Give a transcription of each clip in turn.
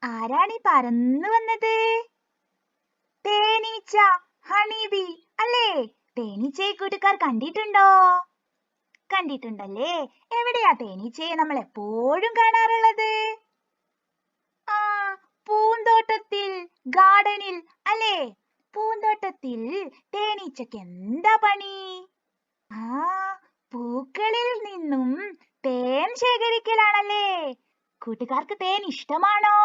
ആരാണ് ഈ പറന്നു വന്നത്? തേനീച്ച, ഹണി ബി അല്ലേ? തേനീച്ചയെ കൂട്ടുകാർ കണ്ടിട്ടുണ്ടോ? കണ്ടിട്ടുണ്ടല്ലേ? എവിടെയാ തേനീച്ചയെ നമ്മൾ എപ്പോഴും കാണാറുള്ളത്? ആ, പൂന്തോട്ടത്തിൽ, ഗാർഡനിൽ അല്ലേ? പൂന്തോട്ടത്തിൽ തേനീച്ചയ്ക്ക് എന്താ പണി? ആ, പൂക്കളിൽ നിന്നും തേൻ ശേഖരിക്കലാണല്ലേ? കൂട്ടുകാർക്ക് തേൻ ഇഷ്ടമാണോ?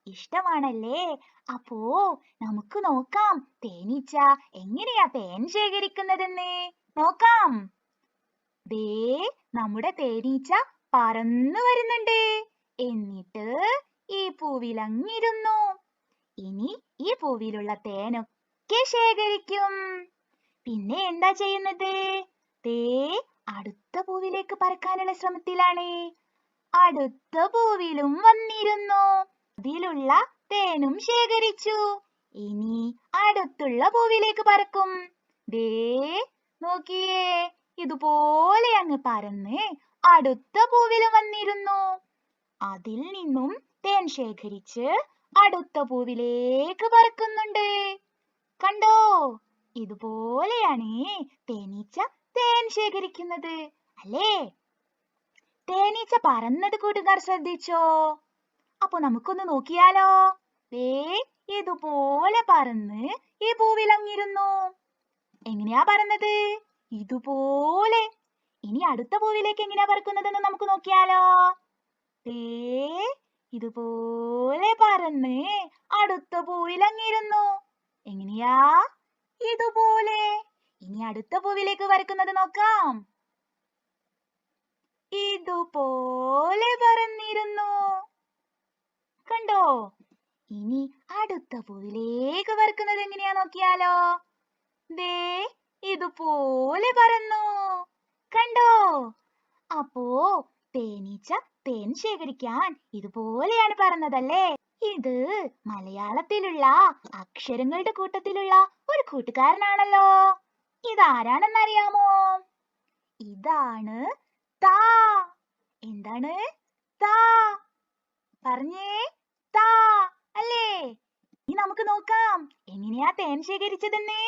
ഇഷ്ടമാണല്ലേ? അപ്പോ നമുക്ക് നോക്കാം തേനീച്ച എങ്ങനെയാ തേൻ ശേഖരിക്കുന്നതെന്ന്. നോക്കാം. ദേ നമ്മുടെ തേനീച്ച പറന്നു വരുന്നുണ്ട്. എന്നിട്ട് ഈ പൂവിലങ്ങിരുന്നു. ഇനി ഈ പൂവിലുള്ള തേനൊക്കെ ശേഖരിക്കും. പിന്നെ എന്താ ചെയ്യുന്നത്? ദേ അടുത്ത പൂവിലേക്ക് പറക്കാനുള്ള ശ്രമത്തിലാണ്. അടുത്ത പൂവിലും വന്നിരുന്നു. അതിലുള്ള തേനും ശേഖരിച്ചു. ഇനി അടുത്തുള്ള പൂവിലേക്ക് പറക്കും. ദേ നോക്കിയേ, ഇതുപോലെ അങ്ങ് പറന്ന് അടുത്ത പൂവിലും വന്നിരുന്നു. അതിൽ നിന്നും തേൻ ശേഖരിച്ച് അടുത്ത പൂവിലേക്ക് പറക്കുന്നുണ്ട്. കണ്ടോ? ഇതുപോലെയാണ് തേനീച്ച തേൻ ശേഖരിക്കുന്നത് അല്ലേ? തേനീച്ച പറന്നത് കൂട്ടുകാർ ശ്രദ്ധിച്ചോ? അപ്പൊ നമുക്കൊന്ന് നോക്കിയാലോ? ദേ ഇതുപോലെ പറന്ന് ഈ പൂവിലങ്ങിരുന്നു. എങ്ങനെയാ പറന്നത്? ഇതുപോലെ. ഇനി അടുത്ത പൂവിലേക്ക് എങ്ങനെയാ പറക്കുന്നതെന്ന് നമുക്ക് നോക്കിയാലോ? ദേ ഇതുപോലെ പറന്ന് അടുത്ത പൂവിലങ്ങിരുന്നു. എങ്ങനെയാ? ഇതുപോലെ. ഇനി അടുത്ത പൂവിലേക്ക് പറക്കുന്നത് നോക്കാം. ഇതുപോലെ പറന്നിരുന്നു. കണ്ടോ? ഇനി അടുത്ത പൂവിലേക്ക് പറക്കുന്നത് എങ്ങനെയാ നോക്കിയാലോ? ദേ ഇതുപോലെ പറന്നു. കണ്ടോ? അപ്പോ തേനീച്ച തേൻ ശേഖരിക്കാൻ ഇതുപോലെയാണ് പറന്നതല്ലേ? ഇത് മലയാളത്തിലുള്ള അക്ഷരങ്ങളുടെ കൂട്ടത്തിലുള്ള ഒരു കൂട്ടുകാരനാണല്ലോ. ഇതാരാണെന്നറിയാമോ? ഇതാണ് താ. എന്താണ്? താ. പറഞ്ഞേ, താ അല്ലേ? ഇനി നമുക്ക് നോക്കാം എങ്ങനെയാ തേൻ ശേഖരിച്ചതെന്ന്.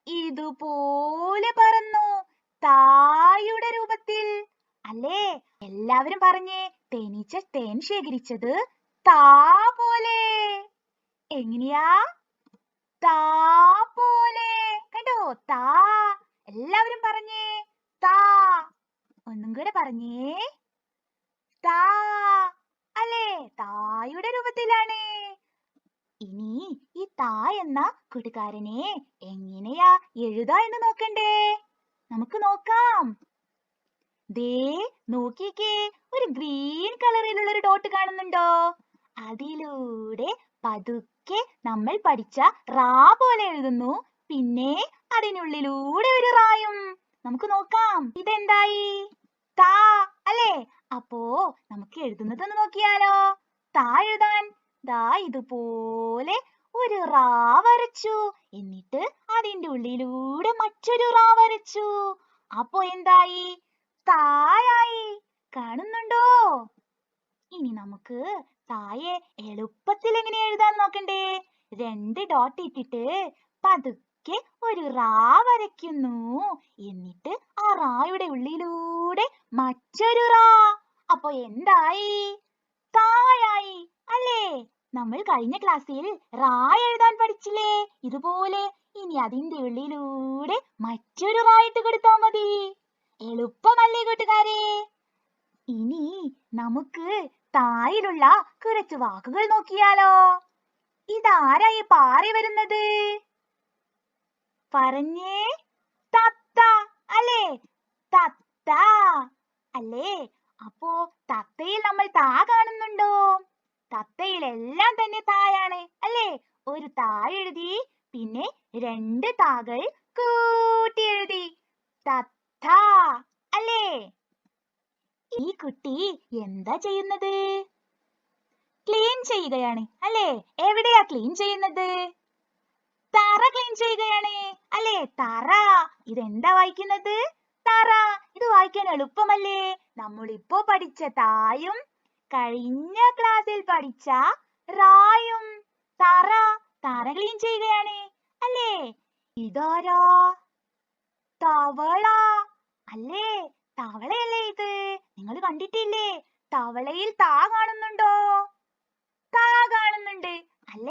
ഇതുപോലെ പറന്നു, തായുടെ രൂപത്തിൽ അല്ലേ? എല്ലാവരും പറഞ്ഞേ, തേനീച്ച തേൻ ശേഖരിച്ചത് താ പോലെ. എങ്ങനെയാ? താ പോലെ. കണ്ടോ? താ. എല്ലാവരും പറഞ്ഞേ, താ. ഒന്നും കൂടെ പറഞ്ഞേ, താ അല്ലേ? തായുടെ രൂപത്തിലാണ്. ഇനി ഈ താ എന്ന കൂട്ടുകാരനെ എങ്ങനെയാ എഴുതാ എന്ന് നോക്കണ്ടേ? നമുക്ക് നോക്കാം. ദേ നോക്കിക്കേ, ഒരു ഗ്രീൻ കളറിലുള്ള ഒരു ഡോട്ട് കാണുന്നുണ്ടോ? അതിലൂടെ പതുക്കെ നമ്മൾ പഠിച്ച റാ പോലെ എഴുതുന്നു. പിന്നെ അതിനുള്ളിലൂടെ ഒരു റായും. നമുക്ക് നോക്കാം. ഇതെന്തായി? താ അല്ലേ? അപ്പോ നമുക്ക് എഴുതുന്നതൊന്ന് നോക്കിയാലോ? താ എഴുതാൻ ദാ ഇതുപോലെ ഒരു റാ വരച്ചു. എന്നിട്ട് അതിന്റെ ഉള്ളിലൂടെ മറ്റൊരു റാ വരച്ചു. അപ്പോ എന്തായി? തായായി. കാണുന്നുണ്ടോ? ഇനി നമുക്ക് തായെ എളുപ്പത്തിൽ എങ്ങനെ എഴുതാൻ നോക്കണ്ടേ? 2 ഡോട്ട് ഇട്ടിട്ട് പതുക്കെ ഒരു റാ വരയ്ക്കുന്നു. എന്നിട്ട് ആ റായുടെ ഉള്ളിലൂടെ മറ്റൊരു റാ. അപ്പൊ എന്തായി? തായായി അല്ലേ? നമ്മൾ കഴിഞ്ഞ ക്ലാസ്സിൽ റാ എഴുതാൻ പഠിച്ചില്ലേ? ഇതുപോലെ. ഇനി അതിന്റെ ഉള്ളിലൂടെ മറ്റൊരു റാ ഇട്ട് കൊടുത്താൽ മതി. എളുപ്പമല്ലേ കൂട്ടുകാരെ? ഇനി നമുക്ക് തായിലുള്ള കുറച്ച് വാക്കുകൾ നോക്കിയാലോ? ഇതാരായി പാറി വരുന്നത്? പറഞ്ഞേ, തത്ത അല്ലേ? തത്ത അല്ലേ? അപ്പോ തത്തയിൽ നമ്മൾ താ കാണുന്നുണ്ടോ? തത്തയിലെല്ലാം തന്നെ തായാണ് അല്ലേ? ഒരു താ എഴുതി, പിന്നെ 2 താകൾ കൂട്ടി എഴുതി. തത്ത അല്ലേ? ഈ കുട്ടി എന്താ ചെയ്യുന്നത്? ക്ലീൻ ചെയ്യുകയാണ് അല്ലേ? എവിടെയാ ക്ലീൻ ചെയ്യുന്നത്? തറ ക്ലീൻ ചെയ്യുകയാണ് അല്ലേ? തറ. ഇതെന്താ വായിക്കുന്നത്? തറ. ഇത് വായിക്കാൻ എളുപ്പമല്ലേ? നമ്മൾ ഇപ്പോ പഠിച്ച തായും കഴിഞ്ഞ ക്ലാസ്സിൽ പഠിച്ച റായും തറ തറ ക്ലീൻ ചെയ്യുകയാണ് അല്ലേ? ഇതാരാ? തവള അല്ലേ? തവളയല്ലേ ഇത്? നിങ്ങൾ കണ്ടിട്ടില്ലേ? തവളയിൽ താ കാണുന്നുണ്ട്.